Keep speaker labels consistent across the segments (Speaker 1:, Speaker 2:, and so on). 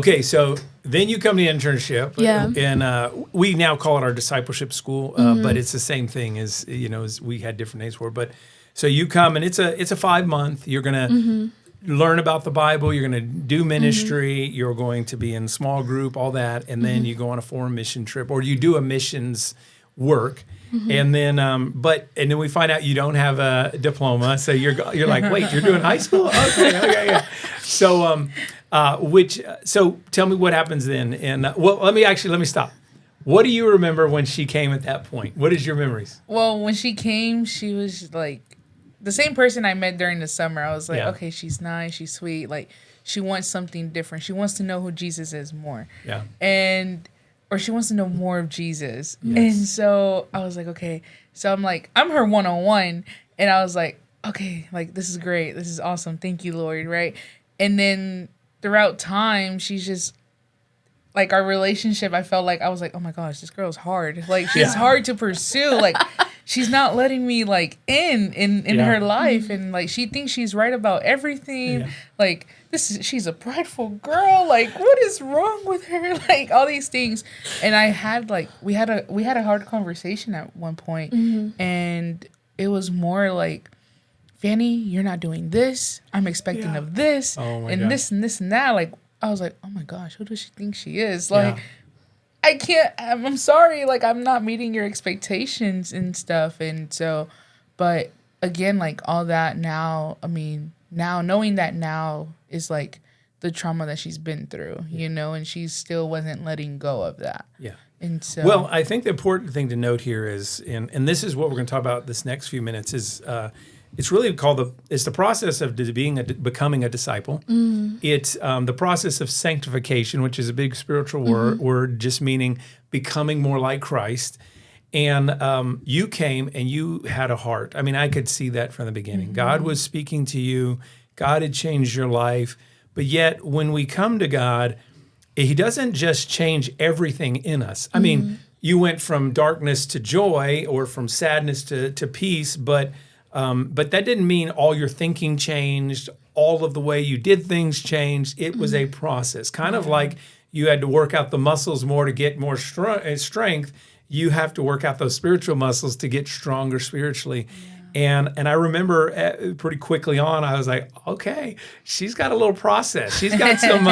Speaker 1: Okay, so then you come to the internship, and we now call it our discipleship school, but it's the same thing as as we had different names for it. But so you come, and it's a 5-month. You're gonna learn about the Bible. You're gonna do ministry. You're going to be in small group, all that, and then you go on a foreign mission trip, or you do a missions work. And then, then we find out you don't have a diploma, so you're like, wait, you're doing high school? Okay, yeah. So, so tell me what happens then. And let me stop. What do you remember when she came at that point? What is your memories?
Speaker 2: Well, when she came, she was like the same person I met during the summer. I was like, okay, she's nice, she's sweet, like she wants something different. She wants to know who Jesus is more. Yeah. Or she wants to know more of Jesus. Yes. And so I was like, okay. So I'm her one-on-one. And I was like, okay, like, this is great. This is awesome. Thank you, Lord, right? And then throughout time, she's just, like, our relationship, I felt like, I was like, oh my gosh, this girl's hard. Like, she's hard to pursue. Like, she's not letting me, like, in her life. And, like, she thinks she's right about everything. Yeah. Like, she's a prideful girl. Like, what is wrong with her? Like, all these things. And I had, like, we had a hard conversation at one point, and it was more like, Fanny, you're not doing this. I'm expecting of this, and this and this and that. Like, I was like, oh my gosh, who does she think she is? Like, I can't, I'm sorry. Like, I'm not meeting your expectations and stuff. And so, but again, like, all that now, I mean, now knowing that now is like the trauma that she's been through, and she still wasn't letting go of that. Yeah. And so,
Speaker 1: well, I think the important thing to note here is, and this is what we're going to talk about this next few minutes, is it's really called it's the process of becoming a disciple. It's the process of sanctification, which is a big spiritual word, just meaning becoming more like Christ. And you came and you had a heart. I mean, I could see that from the beginning. God was speaking to you. God had changed your life. But yet, when we come to God, He doesn't just change everything in us. I mean, you went from darkness to joy, or from sadness to peace, but that didn't mean all your thinking changed, all of the way you did things changed. It was a process, kind of like you had to work out the muscles more to get more strength. You have to work out those spiritual muscles to get stronger spiritually. Yeah. And I remember pretty quickly on, I was like, okay, she's got a little process. She's got some,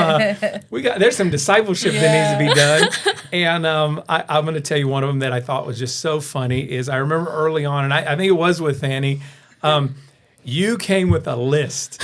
Speaker 1: there's some discipleship that needs to be done. And I'm going to tell you one of them that I thought was just so funny is I remember early on, and I think it was with Fanny, you came with a list.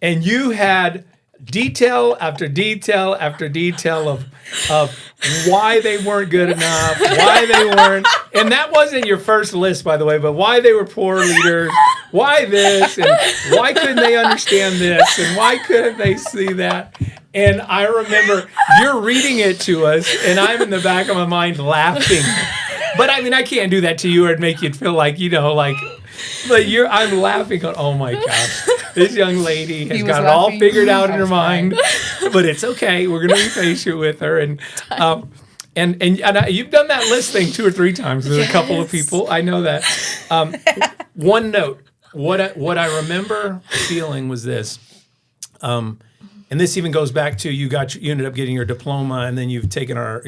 Speaker 1: And you had detail after detail after detail of why they weren't good enough, why they weren't, and that wasn't your first list, by the way, but why they were poor leaders, why this, and why couldn't they understand this, and why couldn't they see that? And I remember you're reading it to us, and I'm in the back of my mind laughing. But I mean, I can't do that to you or make you feel like, but I'm laughing going, oh my gosh, this young lady has got it all figured out in her mind, but it's okay. We're going to be patient with her. And you've done that list thing 2 or 3 times with a couple of people. I know that. One note, what I remember feeling was this, and this even goes back to you ended up getting your diploma, and then you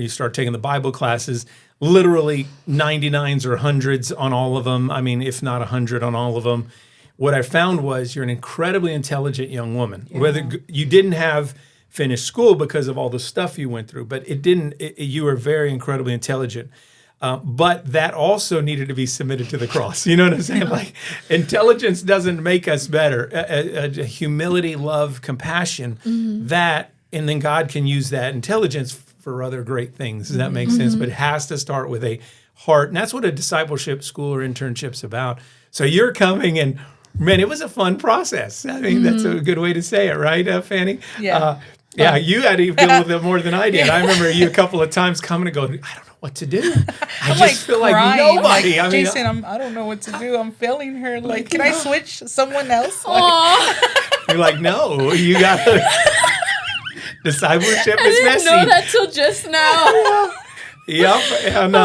Speaker 1: start taking the Bible classes. Literally 99s or 100s on all of them. I mean, if not 100 on all of them. What I found was you're an incredibly intelligent young woman. Yeah. Whether you didn't have finished school because of all the stuff you went through, but you were very incredibly intelligent. But that also needed to be submitted to the cross. You know what I'm saying? Like, intelligence doesn't make us better. Humility, love, compassion, and then God can use that intelligence for other great things. Does that make sense? But it has to start with a heart. And that's what a discipleship school or internship's about. So you're coming, and man, it was a fun process. I mean, that's a good way to say it, right, Fanny? Yeah. You had to deal with it more than I did. I remember you a couple of times coming and going, I don't know what to do. I just feel like nobody.
Speaker 2: I mean, Jason, I don't know what to do. I'm failing her. Like, can I switch someone else?
Speaker 1: You're like, no, you got to. Discipleship is messy.
Speaker 3: I didn't know that till just now.
Speaker 1: Yep. And,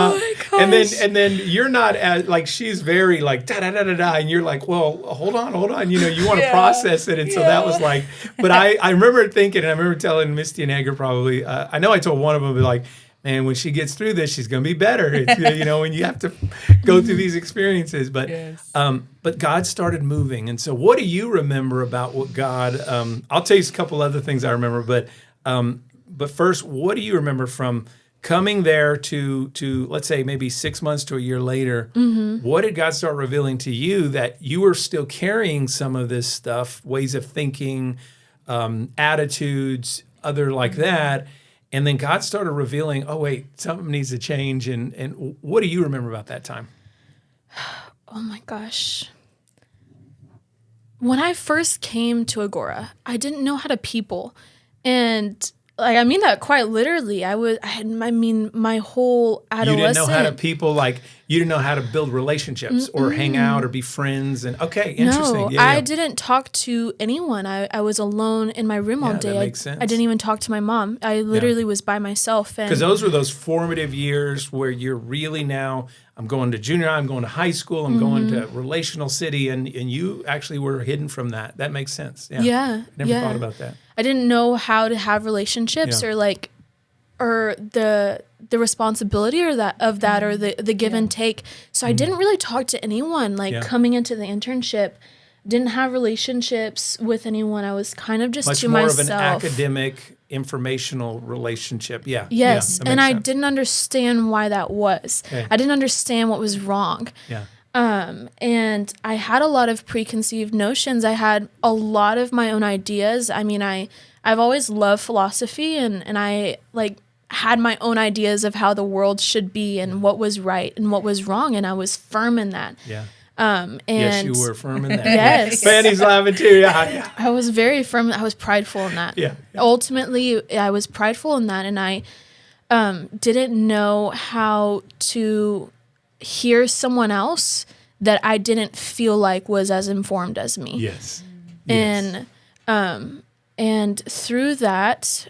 Speaker 1: And then you're not as like, she's very like da da da da da, and you're like, well, hold on, you know, you want to process it, and so that was like, but I remember thinking, and I remember telling Misty and Edgar probably, I know I told one of them, like, man, when she gets through this, she's gonna be better. It's, you know, when you have to go through these experiences, but God started moving, and so what do you remember about what God? I'll tell you a couple other things I remember, but first, what do you remember from coming there to let's say maybe 6 months to a year later? What did God start revealing to you that you were still carrying some of this stuff, ways of thinking, attitudes, other like that? And then God started revealing, oh, wait, something needs to change. And what do you remember about that time?
Speaker 3: Oh, my gosh. When I first came to Agora, I didn't know how to people. And like, I mean that quite literally. My whole adolescence.
Speaker 1: You didn't know how to people, like, you didn't know how to build relationships or hang out or be friends. And okay, interesting.
Speaker 3: No, I didn't talk to anyone. I was alone in my room all day.
Speaker 1: That makes sense.
Speaker 3: I didn't even talk to my mom. I literally was by myself.
Speaker 1: Because those were those formative years where you're really now, I'm going to junior high, I'm going to high school, I'm going to relational city, and you actually were hidden from that. That makes sense. Yeah. Never thought about that.
Speaker 3: I didn't know how to have relationships or the responsibility or the give and take. So I didn't really talk to anyone. Coming into the internship, didn't have relationships with anyone. I was kind of just
Speaker 1: much
Speaker 3: to
Speaker 1: more
Speaker 3: myself.
Speaker 1: of an academic, informational relationship. Yeah.
Speaker 3: Yes,
Speaker 1: and
Speaker 3: sense. I didn't understand why that was. Okay. I didn't understand what was wrong.
Speaker 1: Yeah.
Speaker 3: And I had a lot of preconceived notions. I had a lot of my own ideas. I mean, I've always loved philosophy, and I had my own ideas of how the world should be and what was right and what was wrong, and I was firm in that.
Speaker 1: Yeah.
Speaker 3: And
Speaker 1: yes, you were firm in that.
Speaker 3: Yes.
Speaker 1: Fanny's laughing too. Yeah.
Speaker 3: I was very firm. I was prideful in that.
Speaker 1: Yeah.
Speaker 3: Ultimately, I was prideful in that, and I didn't know how to hear someone else that I didn't feel like was as informed as me.
Speaker 1: Yes.
Speaker 3: And through that,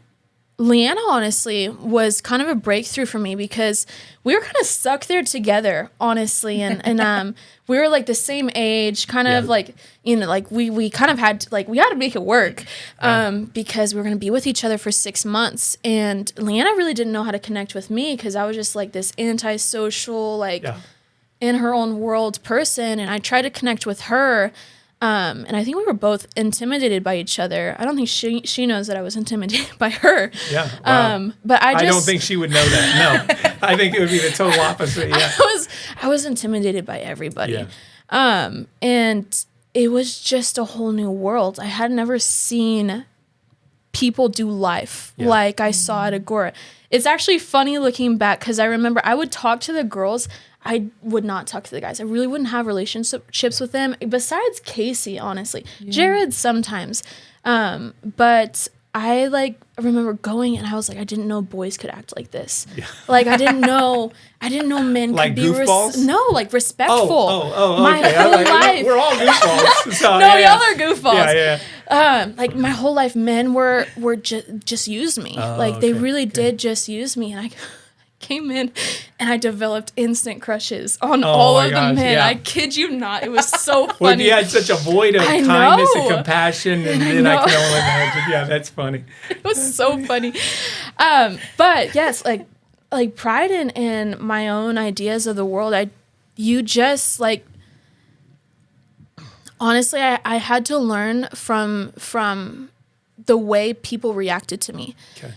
Speaker 3: Leanna honestly was kind of a breakthrough for me because we were kind of stuck there together, honestly, and we were like the same age, kind of like, you know, like we kind of had to, we had to make it work because we were going to be with each other for 6 months, and Leanna really didn't know how to connect with me because I was just like this antisocial, in her own world person, and I tried to connect with her. And I think we were both intimidated by each other. I don't think she knows that I was intimidated by her.
Speaker 1: Yeah. Wow.
Speaker 3: But I
Speaker 1: don't think she would know that. No, I think it would be the total opposite. Yeah.
Speaker 3: I was intimidated by everybody.
Speaker 1: Yeah.
Speaker 3: And it was just a whole new world. I had never seen people do life like I saw at Agora. It's actually funny looking back because I remember I would talk to the girls. I would not talk to the guys. I really wouldn't have relationships with them besides Casey, honestly. Jared sometimes. But I remember going and I was like, I didn't know boys could act like this. Yeah. I didn't know men could be respectful. My
Speaker 1: okay.
Speaker 3: whole life.
Speaker 1: We're all goofballs. So,
Speaker 3: no, y'all are goofballs.
Speaker 1: Yeah.
Speaker 3: My whole life men were just used me. They really did just use me, and I came in and I developed instant crushes on all of the men. I kid you not. It was so funny.
Speaker 1: Well, you had such a void of kindness and compassion, and then I can only imagine. Yeah, that's funny.
Speaker 3: It was so funny. But yes, like pride in my own ideas of the world. Honestly, I had to learn from the way people reacted to me.
Speaker 1: Okay.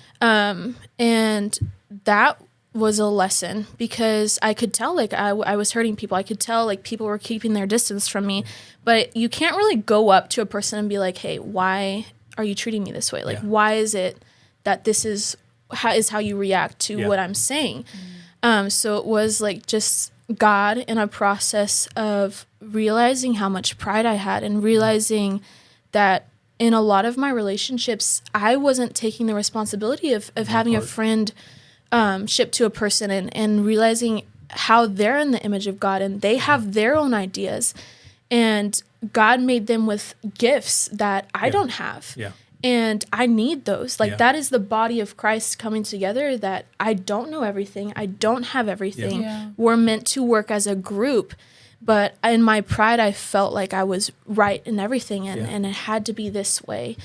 Speaker 3: And that was a lesson because I could tell I was hurting people. I could tell people were keeping their distance from me, but you can't really go up to a person and be like, hey, why are you treating me this way? Why is it that this is how you react to what I'm saying? So it was just God in a process of realizing how much pride I had and realizing that in a lot of my relationships, I wasn't taking the responsibility of having a friend ship to a person and realizing how they're in the image of God and they have their own ideas, and God made them with gifts that I don't have.
Speaker 1: Yeah.
Speaker 3: And I need those. Like, that is the body of Christ coming together, that I don't know everything. I don't have everything.
Speaker 2: Yeah.
Speaker 3: We're meant to work as a group. But in my pride, I felt like I was right in everything, and it had to be this way.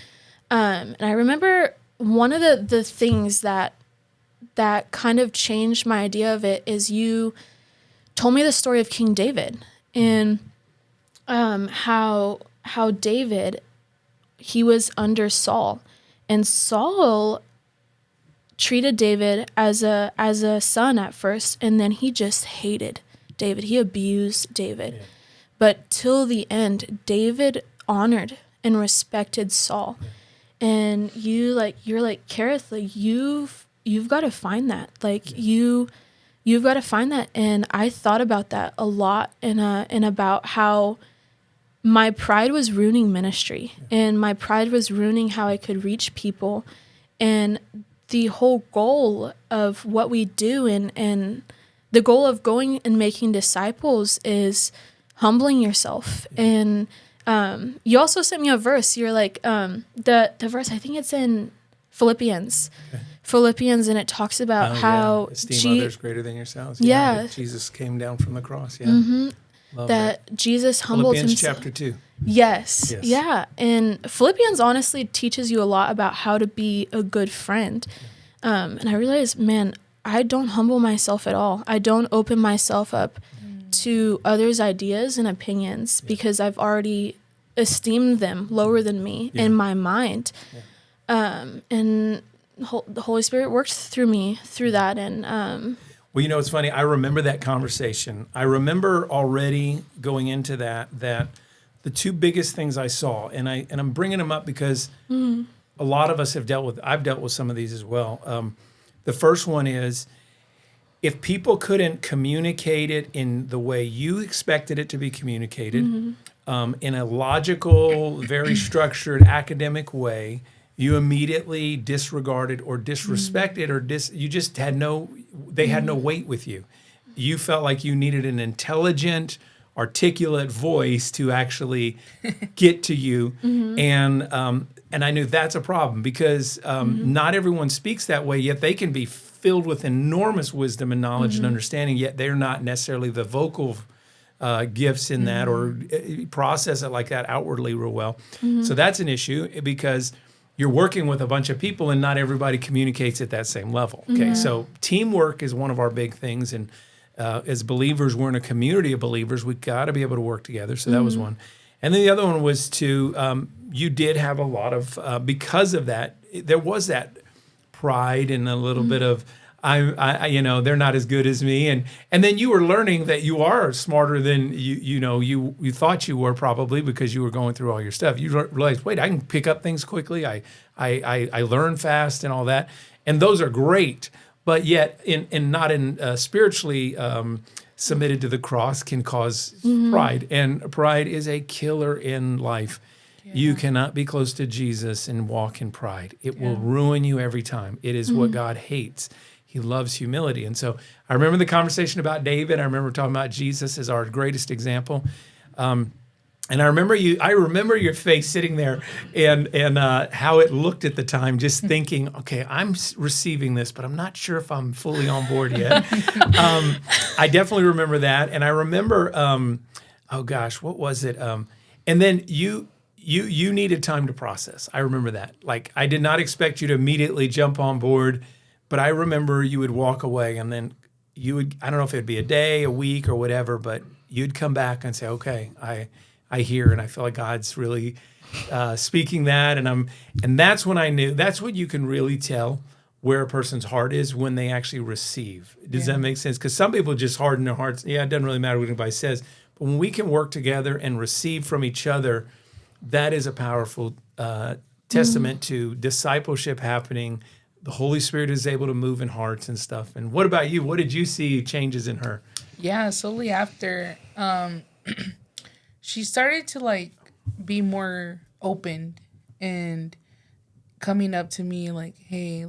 Speaker 3: And I remember one of the things that kind of changed my idea of it is you told me the story of King David, and how David, he was under Saul, and Saul treated David as a son at first, and then he just hated David. He abused David. Yeah. But till the end, David honored and respected Saul. Yeah. And you're like, Cherith, like you've got to find that. Like you've got to find that. And I thought about that a lot, and about how my pride was ruining ministry, and my pride was ruining how I could reach people. And the whole goal of what we do, and the goal of going and making disciples, is humbling yourself. And you also sent me a verse. You're like, the verse, I think it's in Philippians. Okay. Philippians, and it talks about how
Speaker 1: esteem others greater than yourselves.
Speaker 3: Yeah.
Speaker 1: Jesus came down from the cross. Yeah.
Speaker 3: Mm-hmm. That Jesus humbled
Speaker 1: Philippians
Speaker 3: himself.
Speaker 1: chapter 2.
Speaker 3: Yes. Yeah. And Philippians honestly teaches you a lot about how to be a good friend. And I realized, man, I don't humble myself at all. I don't open myself up to others' ideas and opinions because I've already esteemed them lower than me in my mind. And the Holy Spirit worked through me through that. And
Speaker 1: well, you know, it's funny. I remember that conversation. I remember already going into that the two biggest things I saw, and I'm bringing them up because a lot of us have I've dealt with some of these as well. The first one is, if people couldn't communicate it in the way you expected it to be communicated, in a logical, very structured academic way, you immediately disregarded or disrespected you just had they had no weight with you. You felt like you needed an intelligent, articulate voice to actually get to you. And I knew that's a problem because not everyone speaks that way, yet they can be filled with enormous wisdom and knowledge and understanding, yet they're not necessarily the vocal gifts in that or process it like that outwardly real well. So that's an issue because you're working with a bunch of people and not everybody communicates at that same level. Okay, so teamwork is one of our big things, and as believers, we're in a community of believers. We've got to be able to work together. So that was one. And then the other one was you did have a lot of, because of that, there was that pride and a little bit of, I they're not as good as me. And then you were learning that you are smarter than you thought you were, probably because you were going through all your stuff. You realized, wait, I can pick up things quickly. I learn fast and all that. And those are great. But yet, not spiritually submitted to the cross can cause pride. And pride is a killer in life. Yeah. You cannot be close to Jesus and walk in pride. It will ruin you every time. It is what God hates. He loves humility. And so I remember the conversation about David. I remember talking about Jesus as our greatest example. And I remember your face sitting there and how it looked at the time, just thinking, okay, I'm receiving this, but I'm not sure if I'm fully on board yet. I definitely remember that. And I remember, oh gosh, what was it? And then you needed time to process. I remember that. Like, I did not expect you to immediately jump on board, but I remember you would walk away and then I don't know if it'd be a day, a week or whatever, but you'd come back and say, okay, I hear, and I feel like God's really speaking that, and that's when I knew. That's what you can really tell where a person's heart is when they actually receive. Does that make sense? Because some people just harden their hearts. Yeah, it doesn't really matter what anybody says, but when we can work together and receive from each other, that is a powerful testament to discipleship happening. The Holy Spirit is able to move in hearts and stuff. And what about you? What did you see changes in her?
Speaker 2: Yeah, solely after. She started to be more open and coming up to me like, hey,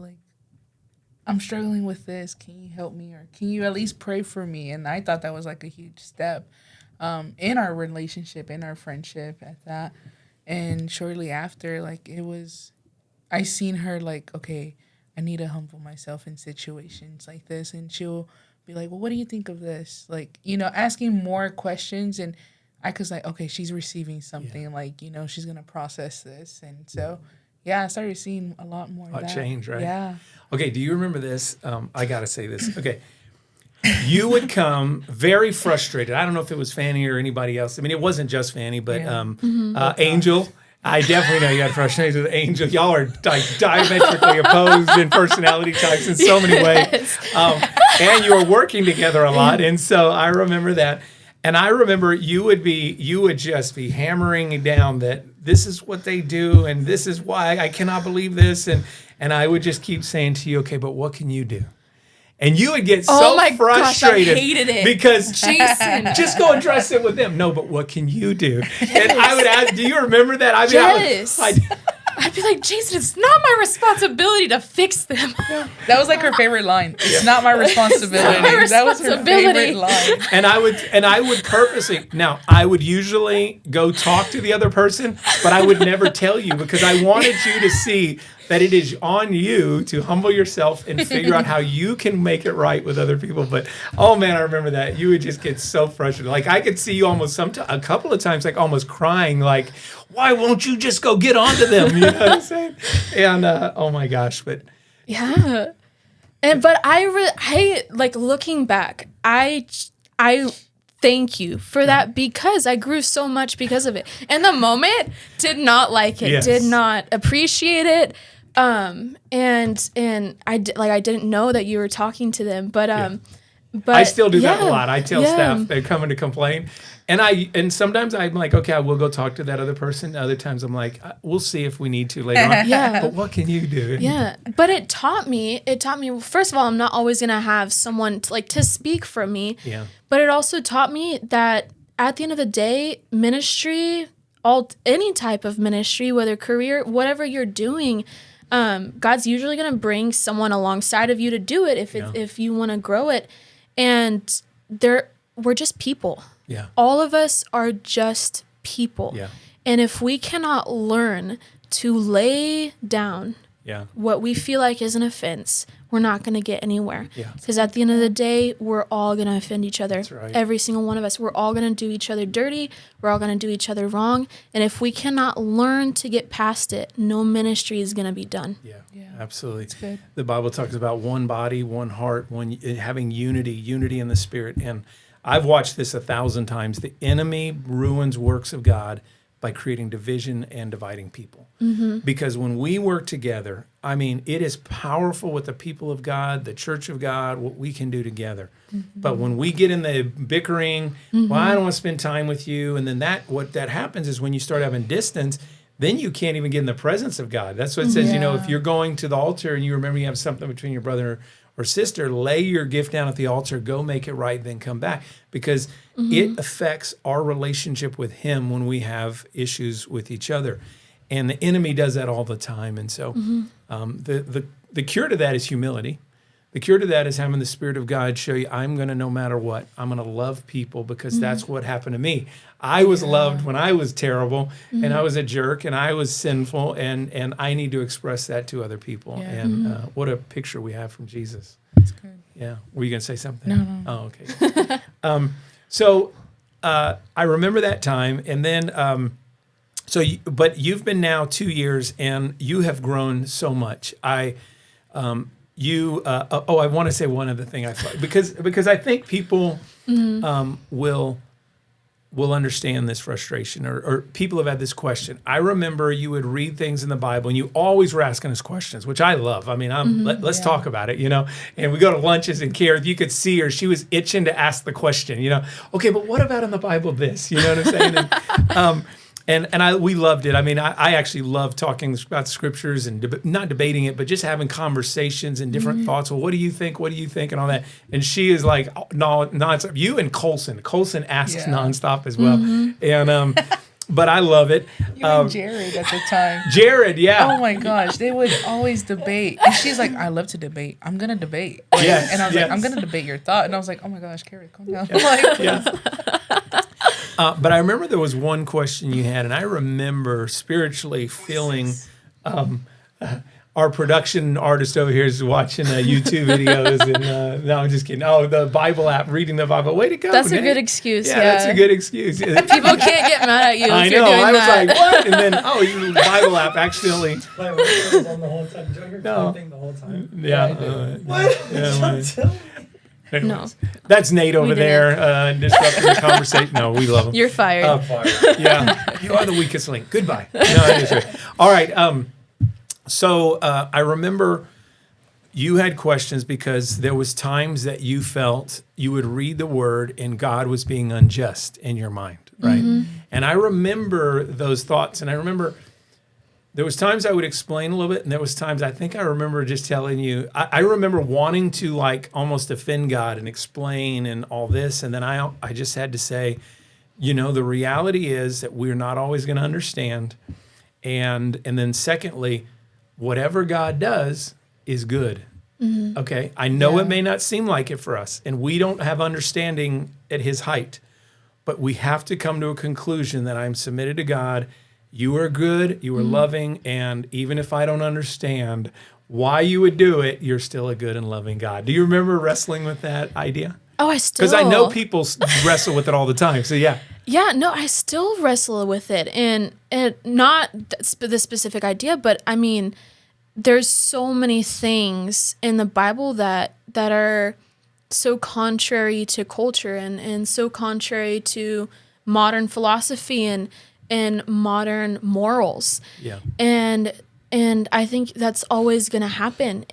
Speaker 2: I'm struggling with this. Can you help me? Or can you at least pray for me? And I thought that was a huge step in our relationship, in our friendship at that. And shortly after, it I seen her like, okay, I need to humble myself in situations like this. And she'll be like, well, what do you think of this? Like, asking more questions. And I was like, okay, she's receiving something. Like, she's going to process this. And so, I started seeing a lot more of that.
Speaker 1: Change, right?
Speaker 2: Yeah.
Speaker 1: Okay, do you remember this? I got to say this. Okay. You would come very frustrated. I don't know if it was Fanny or anybody else. I mean, it wasn't just Fanny, but Angel. I definitely know you had frustrations with Angel. Y'all are like diametrically opposed in personality types in so many ways. And you were working together a lot. And so I remember that. And I remember you would just be hammering down that this is what they do and this is why I cannot believe this. And I would just keep saying to you, okay, but what can you do? And you would get so frustrated. Gosh, I
Speaker 3: hated it.
Speaker 1: Because
Speaker 3: Jason,
Speaker 1: just go address it with them. No, but what can you do? And I would ask, do you remember that? I mean,
Speaker 3: yes. I'd be like, Jason, it's not my responsibility to fix them.
Speaker 2: That was like her favorite line. It's not my responsibility. That was her favorite line.
Speaker 1: And I would purposely, now I would usually go talk to the other person, but I would never tell you because I wanted you to see that it is on you to humble yourself and figure out how you can make it right with other people. But, oh man, I remember that. You would just get so frustrated. Like I could see you almost a couple of times, like almost crying, like, why won't you just go get onto them? You know what I'm saying? And, oh my gosh, but.
Speaker 3: Yeah. But I like looking back, I thank you for that because I grew so much because of it. In the moment, did not like it, did not appreciate it. And I didn't know that you were talking to them, but
Speaker 1: I still do that a lot. I tell staff they're coming to complain, and sometimes I'm like, okay, I will go talk to that other person. Other times I'm like, we'll see if we need to later on. But what can you do?
Speaker 3: Yeah, but it taught me. Well, first of all, I'm not always gonna have someone to speak for me. Yeah. But it also taught me that at the end of the day, ministry, any type of ministry, whether career, whatever you're doing. God's usually going to bring someone alongside of you to do it if you want to grow it. And we're just people. Yeah. All of us are just people. Yeah. And if we cannot learn to lay down what we feel like is an offense, we're not going to get anywhere. Because at the end of the day, we're all going to offend each other. That's right. Every single one of us. We're all going to do each other dirty. We're all going to do each other wrong. And if we cannot learn to get past it, no ministry is going to be done.
Speaker 1: Yeah, absolutely. It's good. The Bible talks about one body, one heart, having unity in the Spirit. And I've watched this 1,000 times. The enemy ruins works of God by creating division and dividing people. Mm-hmm. Because when we work together, I mean, it is powerful with the people of God, the church of God, what we can do together. Mm-hmm. But when we get in the bickering, well, I don't want to spend time with you, and then what that happens is when you start having distance, then you can't even get in the presence of God. That's what it says, if you're going to the altar and you remember you have something between your brother or sister, lay your gift down at the altar, go make it right, then come back. Because it affects our relationship with Him when we have issues with each other. And the enemy does that all the time. And so the cure to that is humility. The cure to that is having the Spirit of God show you, I'm going to, no matter what, I'm going to love people because that's what happened to me. I was loved when I was terrible and I was a jerk and I was sinful and I need to express that to other people. Yeah. And what a picture we have from Jesus. That's good. Yeah. Were you going to say something?
Speaker 2: No.
Speaker 1: Oh, okay. So I remember that time, and then but you've been now 2 years, and you have grown so much. I want to say one other thing I thought because I think people will understand this frustration, or people have had this question. I remember you would read things in the Bible and you always were asking us questions, which I love. I mean, let's talk about it, and we go to lunches and Cherith, you could see her, she was itching to ask the question, okay, but what about in the Bible this, you know what I'm saying? And we loved it. I mean, I actually love talking about scriptures and not debating it, but just having conversations and different thoughts. Well, what do you think? What do you think? And all that. And she is like, no, nonstop. You and Colson. Colson asks nonstop as well. And but I love it.
Speaker 2: You and Jared at the time.
Speaker 1: Jared, yeah.
Speaker 2: Oh my gosh, they would always debate. And she's like, I love to debate. I'm gonna debate.
Speaker 1: Yes.
Speaker 2: And I was like, I'm gonna debate your thought. And I was like, oh my gosh, Cherith, calm down.
Speaker 1: But I remember there was one question you had, and I remember spiritually feeling Our production artist over here is watching YouTube videos, and no, I'm just kidding. Oh, the Bible app, reading the Bible. Way to go!
Speaker 3: That's
Speaker 1: Nate.
Speaker 3: a good excuse.
Speaker 1: Yeah, that's a good excuse.
Speaker 3: People can't get mad at you if
Speaker 1: I
Speaker 3: you're
Speaker 1: know.
Speaker 3: doing
Speaker 1: I was
Speaker 3: that.
Speaker 1: like, what? And then, the Bible app accidentally.
Speaker 4: Wait, was on the whole time. Joe, you're
Speaker 1: No.
Speaker 4: clapping the whole time.
Speaker 1: Yeah.
Speaker 4: What?
Speaker 1: Yeah, anyways.
Speaker 3: No.
Speaker 1: That's Nate over
Speaker 3: We did
Speaker 1: there disrupting the conversation. No, we love him.
Speaker 3: You're fired.
Speaker 1: Yeah, you are the weakest link. Goodbye. No, that is right. All right. So I remember you had questions because there was times that you felt you would read the word and God was being unjust in your mind, right?
Speaker 3: Mm-hmm.
Speaker 1: And I remember those thoughts, and I remember there was times I would explain a little bit, and there was times I think I remember just telling you. I remember wanting to like almost offend God and explain and all this, and then I just had to say, the reality is that we're not always going to understand, and then secondly, whatever God does is good. Mm-hmm. Okay, I know it may not seem like it for us, and we don't have understanding at His height, but we have to come to a conclusion that I'm submitted to God. You are good, you are loving, and even if I don't understand why you would do it, you're still a good and loving God. Do you remember wrestling with that idea?
Speaker 3: Oh, I still.
Speaker 1: Because I know people wrestle with it all the time. So yeah.
Speaker 3: Yeah, no, I still wrestle with it, and not the specific idea, but I mean, there's so many things in the Bible that are so contrary to culture and so contrary to modern philosophy and modern morals.
Speaker 1: Yeah.
Speaker 3: And I think that's always going to happen.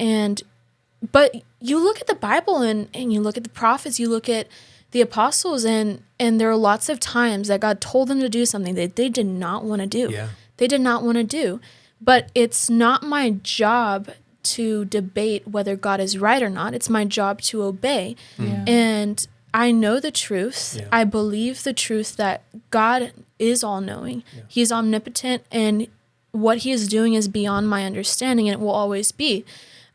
Speaker 3: But you look at the Bible and you look at the prophets, you look at the apostles, and there are lots of times that God told them to do something that they did not want to do.
Speaker 1: Yeah.
Speaker 3: They did not want to do. But it's not my job to debate whether God is right or not. It's my job to obey.
Speaker 2: Yeah.
Speaker 3: And I know the truth.
Speaker 1: Yeah.
Speaker 3: I believe the truth that God is all-knowing.
Speaker 1: Yeah.
Speaker 3: He's omnipotent, and what He is doing is beyond my understanding, and it will always be.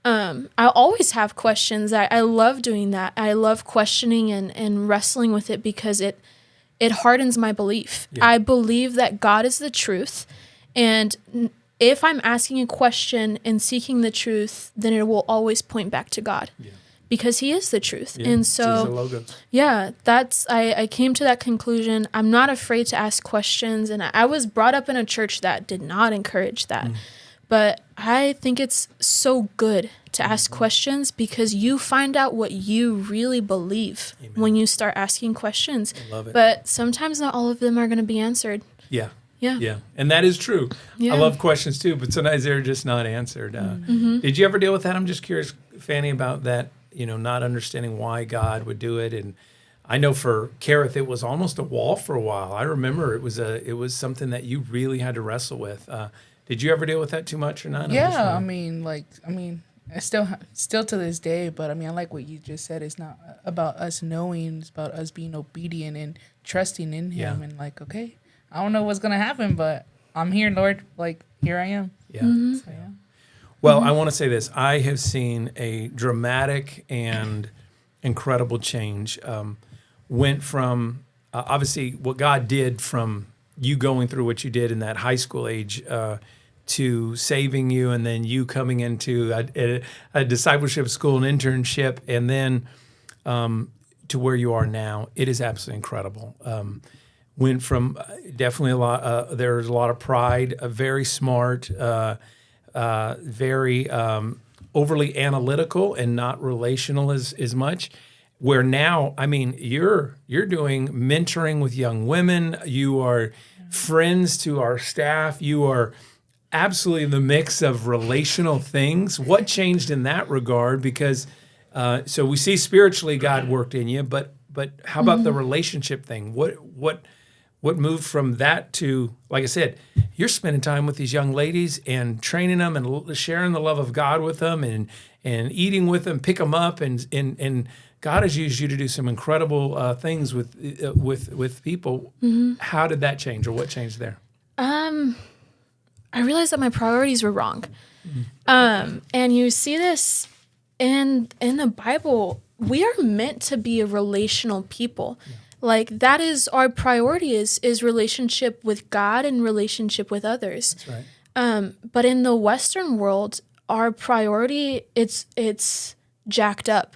Speaker 3: I always have questions. I love doing that. I love questioning and wrestling with it because it hardens my belief.
Speaker 1: Yeah.
Speaker 3: I believe that God is the truth, and if I'm asking a question and seeking the truth, then it will always point back to God. Yeah. Because He is the truth.
Speaker 1: Yeah.
Speaker 3: And so, yeah, I came to that conclusion. I'm not afraid to ask questions. And I was brought up in a church that did not encourage that. But I think it's so good to ask questions because you find out what you really believe when you start asking questions.
Speaker 1: I love it.
Speaker 3: But sometimes not all of them are going to be answered.
Speaker 1: Yeah.
Speaker 3: Yeah.
Speaker 1: Yeah. And that is true.
Speaker 3: Yeah.
Speaker 1: I love questions too, but sometimes they're just not answered. Did you ever deal with that? I'm just curious, Fanny, about that, not understanding why God would do it. And I know for Cherith, it was almost a wall for a while. I remember it was something that you really had to wrestle with. Did you ever deal with that too much or not?
Speaker 2: Yeah, I still to this day, but I like what you just said. It's not about us knowing, it's about us being obedient and trusting in Him.
Speaker 1: Yeah.
Speaker 2: And okay, I don't know what's going to happen, but I'm here, Lord. Here I am.
Speaker 1: Yeah.
Speaker 2: So, yeah.
Speaker 1: Well, I want to say this. I have seen a dramatic and incredible change. Went from, obviously, what God did from you going through what you did in that high school age to saving you, and then you coming into a discipleship school, an internship, and then to where you are now. It is absolutely incredible. Went from definitely a lot. There's a lot of pride. Very smart. Very overly analytical and not relational as much. Where now, you're doing mentoring with young women. You are friends to our staff. You are absolutely the mix of relational things. What changed in that regard? Because so we see spiritually God worked in you, but how about the relationship thing? What moved from that to, like I said, you're spending time with these young ladies and training them and sharing the love of God with them and eating with them, pick them up, and God has used you to do some incredible things with people. Mm-hmm. How did that change, or what changed there?
Speaker 3: I realized that my priorities were wrong, and you see this in the Bible. We are meant to be a relational people. Yeah. Like that is our priority is relationship with God and relationship with others.
Speaker 1: That's right.
Speaker 3: But in the Western world, our priority, it's jacked up.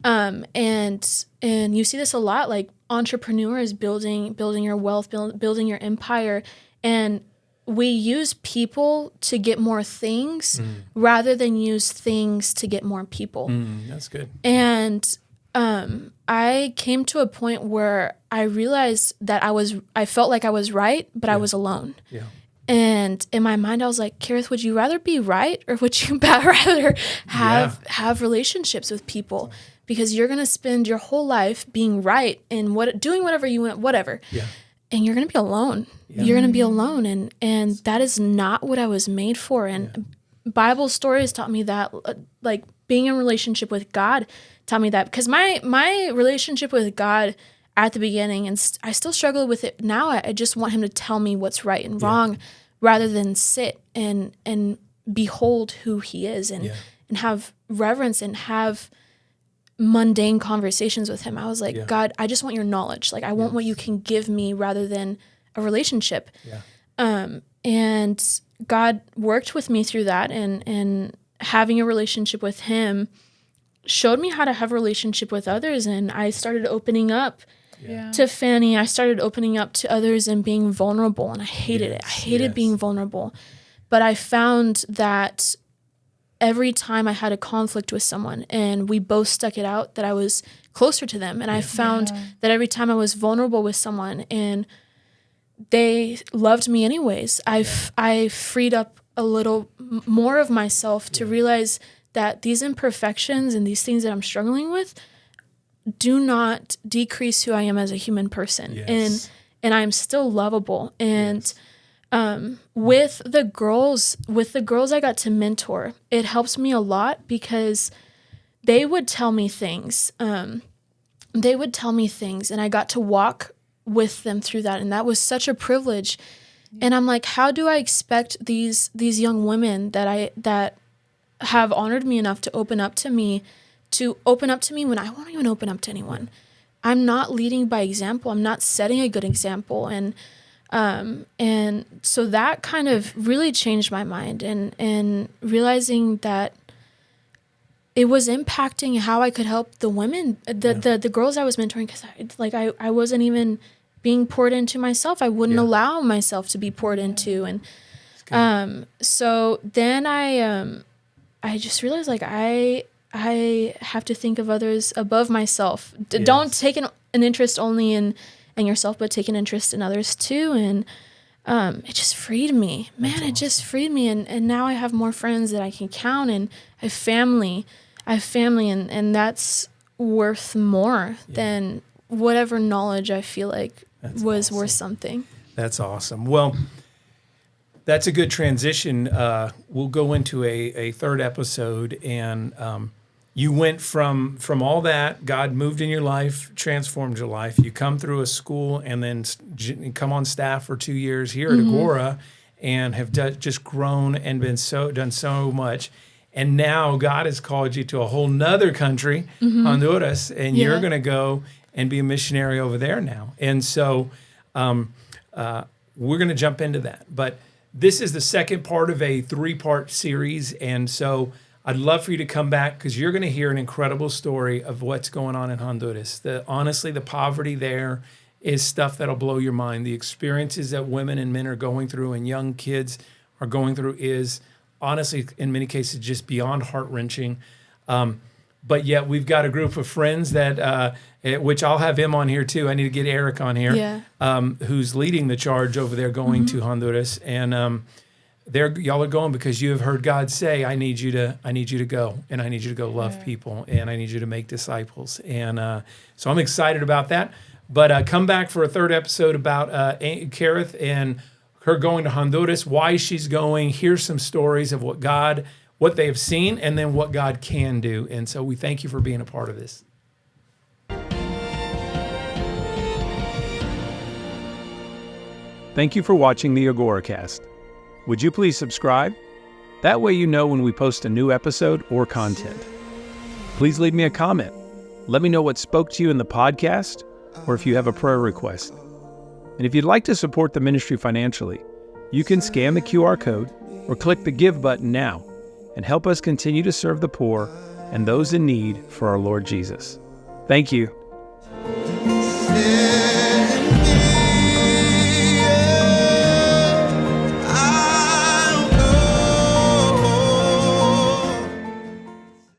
Speaker 3: And you see this a lot, like entrepreneurs building your wealth, building your empire. And we use people to get more things rather than use things to get more people.
Speaker 1: That's good.
Speaker 3: And I came to a point where I realized that I felt like I was right, but I was alone.
Speaker 1: Yeah.
Speaker 3: And in my mind, I was like, Cherith, would you rather be right or would you rather have relationships with people? Because you're going to spend your whole life being right and doing whatever you want, whatever. Yeah. And you're going to be alone. Yeah. You're going to be alone. And that is not what I was made for. And Bible stories taught me that, like being in a relationship with God taught me that. Because my relationship with God at the beginning, and I still struggle with it now, I just want him to tell me what's right and wrong rather than sit and behold who he is and have reverence and have mundane conversations with him. I was like, God, I just want your knowledge. Like, I want what you can give me rather than a relationship. Yeah. And God worked with me through that, and having a relationship with him showed me how to have a relationship with others. And I started opening up to Fanny. I started opening up to others and being vulnerable, and I hated it. I hated being vulnerable. But I found that every time I had a conflict with someone and we both stuck it out, that I was closer to them. And I found that every time I was vulnerable with someone and they loved me anyways, I freed up a little more of myself to realize that these imperfections and these things that I'm struggling with do not decrease who I am as a human person. Yes. And I'm still lovable. And with the girls I got to mentor, it helps me a lot because they would tell me things. And I got to walk with them through that. And that was such a privilege. And I'm like, how do I expect these young women that have honored me enough to open up to me when I won't even open up to anyone? I'm not leading by example. I'm not setting a good example. And so that kind of really changed my mind, and realizing that it was impacting how I could help the women, the girls I was mentoring, because I wasn't even being poured into myself. I wouldn't allow myself to be poured into. And so then I just realized, like, I have to think of others above myself. Don't take an interest only in yourself, but take an interest in others too. And it just freed me. Man, awesome. It just freed me. And now I have more friends that I can count, and I have family. And that's worth more than whatever knowledge I feel like was awesome. Worth something.
Speaker 1: That's awesome. Well, that's a good transition. We'll go into a third episode, and you went from all that. God moved in your life, transformed your life. You come through a school and then come on staff for 2 years here at Agora, and have just grown and done so much. And now God has called you to a whole nother country, Honduras, and you're going to go and be a missionary over there now. And so we're going to jump into that. But this is the second part of a 3-part series, and so I'd love for you to come back, because you're going to hear an incredible story of what's going on in Honduras. Honestly, the poverty there is stuff that'll blow your mind. The experiences that women and men are going through and young kids are going through is honestly, in many cases, just beyond heart-wrenching. But yet we've got a group of friends that, which I'll have him on here too. I need to get Eric on here, who's leading the charge over there going to Honduras. And y'all are going because you have heard God say, I need you to go, and I need you to go love people, and I need you to make disciples. And so I'm excited about that. But come back for a third episode about Cherith and her going to Honduras, why she's going. Here's some stories of what they have seen, and then what God can do. And so we thank you for being a part of this. Thank you for watching the AgoraCast. Would you please subscribe? That way you know when we post a new episode or content. Please leave me a comment. Let me know what spoke to you in the podcast, or if you have a prayer request. And if you'd like to support the ministry financially, you can scan the QR code or click the Give button now and help us continue to serve the poor and those in need for our Lord Jesus. Thank you.